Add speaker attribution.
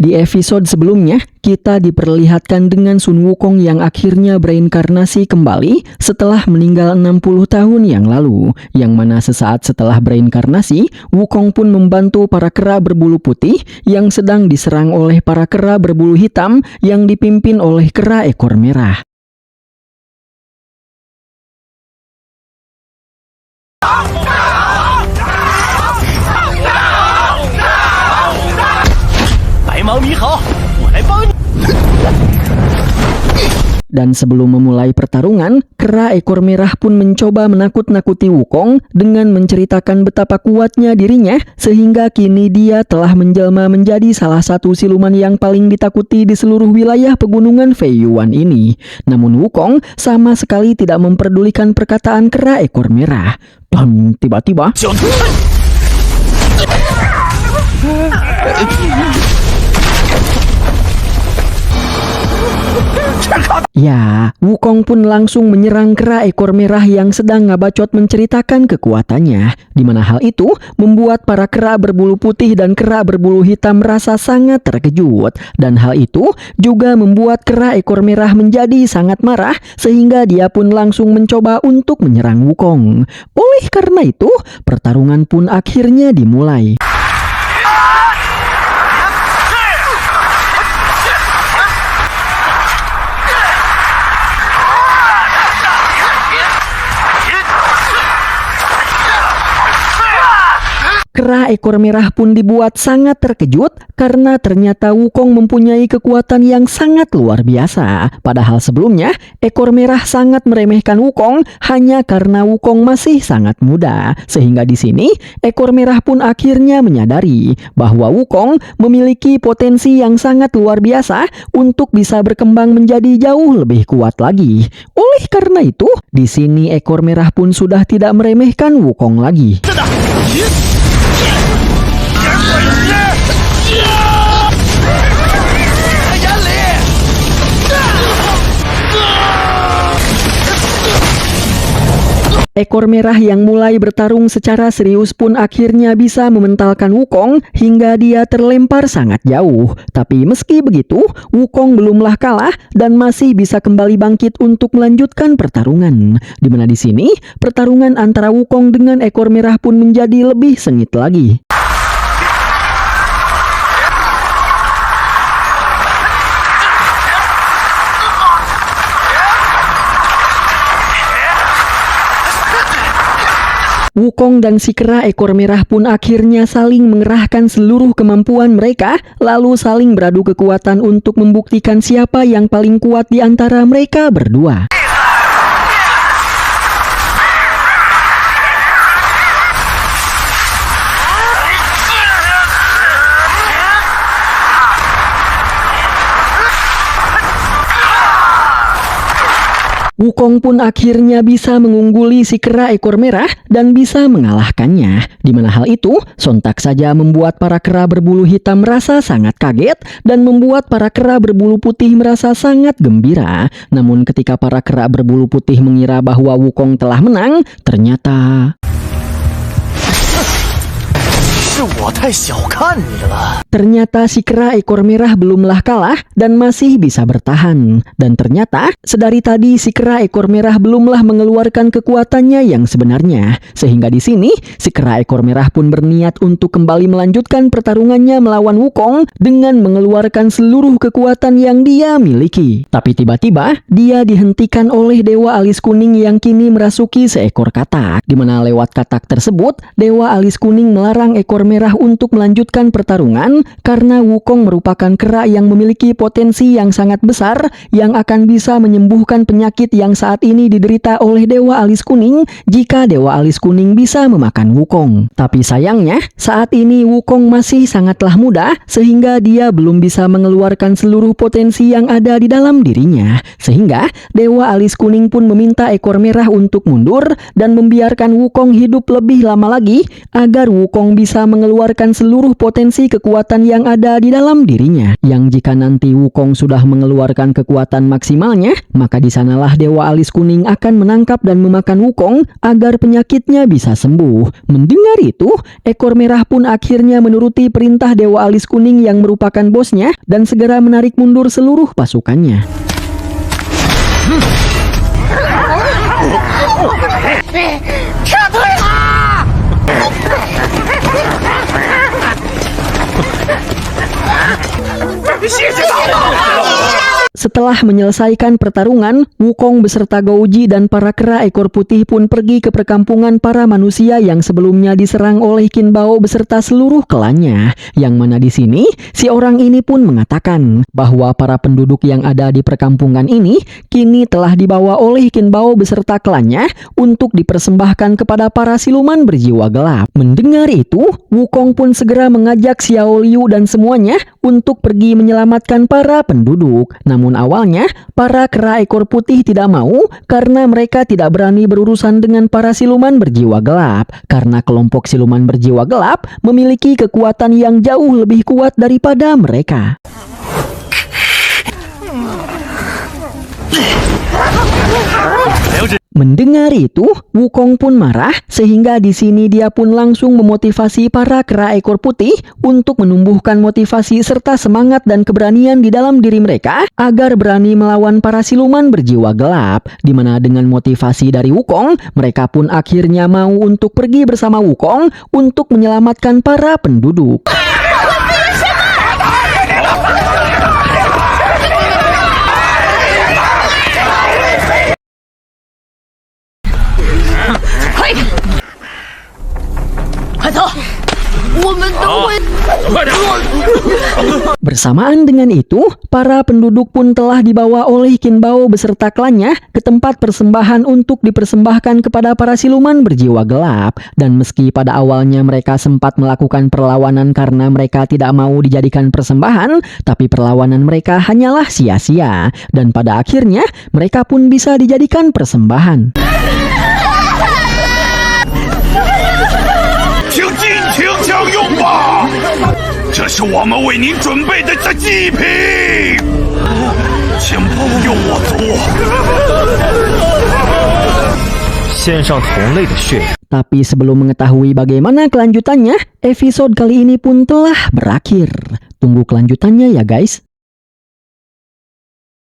Speaker 1: Di episode sebelumnya, kita diperlihatkan dengan Sun Wukong yang akhirnya bereinkarnasi kembali setelah meninggal 60 tahun yang lalu. Yang mana sesaat setelah bereinkarnasi, Wukong pun membantu para kera berbulu putih yang sedang diserang oleh para kera berbulu hitam yang dipimpin oleh kera ekor merah. Dan sebelum memulai pertarungan, kera ekor merah pun mencoba menakut-nakuti Wukong dengan menceritakan betapa kuatnya dirinya sehingga kini dia telah menjelma menjadi salah satu siluman yang paling ditakuti di seluruh wilayah pegunungan Feiyuan ini. Namun Wukong sama sekali tidak memperdulikan perkataan kera ekor merah. Dan tiba-tiba ya, Wukong pun langsung menyerang kera ekor merah yang sedang ngabacot menceritakan kekuatannya, di mana hal itu membuat para kera berbulu putih dan kera berbulu hitam merasa sangat terkejut. Dan hal itu juga membuat kera ekor merah menjadi sangat marah sehingga dia pun langsung mencoba untuk menyerang Wukong. Oleh karena itu, pertarungan pun akhirnya dimulai. Kera ekor merah pun dibuat sangat terkejut karena ternyata Wukong mempunyai kekuatan yang sangat luar biasa. Padahal sebelumnya, ekor merah sangat meremehkan Wukong hanya karena Wukong masih sangat muda. Sehingga di sini, ekor merah pun akhirnya menyadari bahwa Wukong memiliki potensi yang sangat luar biasa untuk bisa berkembang menjadi jauh lebih kuat lagi. Oleh karena itu, di sini ekor merah pun sudah tidak meremehkan Wukong lagi. Ekor merah yang mulai bertarung secara serius pun akhirnya bisa mementalkan Wukong hingga dia terlempar sangat jauh. Tapi meski begitu, Wukong belumlah kalah dan masih bisa kembali bangkit untuk melanjutkan pertarungan. Dimana di sini, pertarungan antara Wukong dengan ekor merah pun menjadi lebih sengit lagi. Wukong dan si kera ekor merah pun akhirnya saling mengerahkan seluruh kemampuan mereka, lalu saling beradu kekuatan untuk membuktikan siapa yang paling kuat di antara mereka berdua. Wukong pun akhirnya bisa mengungguli si kera ekor merah dan bisa mengalahkannya. Di mana hal itu sontak saja membuat para kera berbulu hitam merasa sangat kaget dan membuat para kera berbulu putih merasa sangat gembira. Namun ketika para kera berbulu putih mengira bahwa Wukong telah menang, ternyata ternyata si kera ekor merah belumlah kalah dan masih bisa bertahan. Dan ternyata sedari tadi si kera ekor merah belumlah mengeluarkan kekuatannya yang sebenarnya. Sehingga di sini si kera ekor merah pun berniat untuk kembali melanjutkan pertarungannya melawan Wukong dengan mengeluarkan seluruh kekuatan yang dia miliki. Tapi tiba-tiba dia dihentikan oleh Dewa Alis Kuning yang kini merasuki seekor katak. Di mana lewat katak tersebut, Dewa Alis Kuning melarang ekor merah untuk melanjutkan pertarungan karena Wukong merupakan kera yang memiliki potensi yang sangat besar yang akan bisa menyembuhkan penyakit yang saat ini diderita oleh Dewa Alis Kuning jika Dewa Alis Kuning bisa memakan Wukong. Tapi sayangnya saat ini Wukong masih sangatlah muda sehingga dia belum bisa mengeluarkan seluruh potensi yang ada di dalam dirinya. Sehingga Dewa Alis Kuning pun meminta ekor merah untuk mundur dan membiarkan Wukong hidup lebih lama lagi agar Wukong bisa mengeluarkan seluruh potensi kekuatan yang ada di dalam dirinya. Yang jika nanti Wukong sudah mengeluarkan kekuatan maksimalnya, maka di sanalah Dewa Alis Kuning akan menangkap dan memakan Wukong agar penyakitnya bisa sembuh. Mendengar itu, ekor merah pun akhirnya menuruti perintah Dewa Alis Kuning yang merupakan bosnya dan segera menarik mundur seluruh pasukannya. Setelah menyelesaikan pertarungan, Wukong beserta Gouji dan para kera ekor putih pun pergi ke perkampungan para manusia yang sebelumnya diserang oleh Qin Bao beserta seluruh klannya. Yang mana di sini, si orang ini pun mengatakan bahwa para penduduk yang ada di perkampungan ini kini telah dibawa oleh Qin Bao beserta klannya untuk dipersembahkan kepada para siluman berjiwa gelap. Mendengar itu, Wukong pun segera mengajak Xiao Liu dan semuanya untuk pergi menyelamatkan para penduduk. Namun awalnya, para kera ekor putih tidak mau karena mereka tidak berani berurusan dengan para siluman berjiwa gelap. Karena kelompok siluman berjiwa gelap memiliki kekuatan yang jauh lebih kuat daripada mereka. Mendengar itu, Wukong pun marah sehingga di sini dia pun langsung memotivasi para kera ekor putih untuk menumbuhkan motivasi serta semangat dan keberanian di dalam diri mereka agar berani melawan para siluman berjiwa gelap. Dimana dengan motivasi dari Wukong, mereka pun akhirnya mau untuk pergi bersama Wukong untuk menyelamatkan para penduduk. Bersamaan dengan itu, para penduduk pun telah dibawa oleh Qin Bao beserta klannya ke tempat persembahan untuk dipersembahkan kepada para siluman berjiwa gelap. Dan meski pada awalnya mereka sempat melakukan perlawanan karena mereka tidak mau dijadikan persembahan, tapi perlawanan mereka hanyalah sia-sia. Dan pada akhirnya, mereka pun bisa dijadikan persembahan.
Speaker 2: 请尽情享用吧，这是我们为您准备的祭品，请保佑我族。献上同类的血液。
Speaker 1: Tapi sebelum mengetahui bagaimana kelanjutannya, episode kali ini pun telah berakhir. Tunggu kelanjutannya ya guys.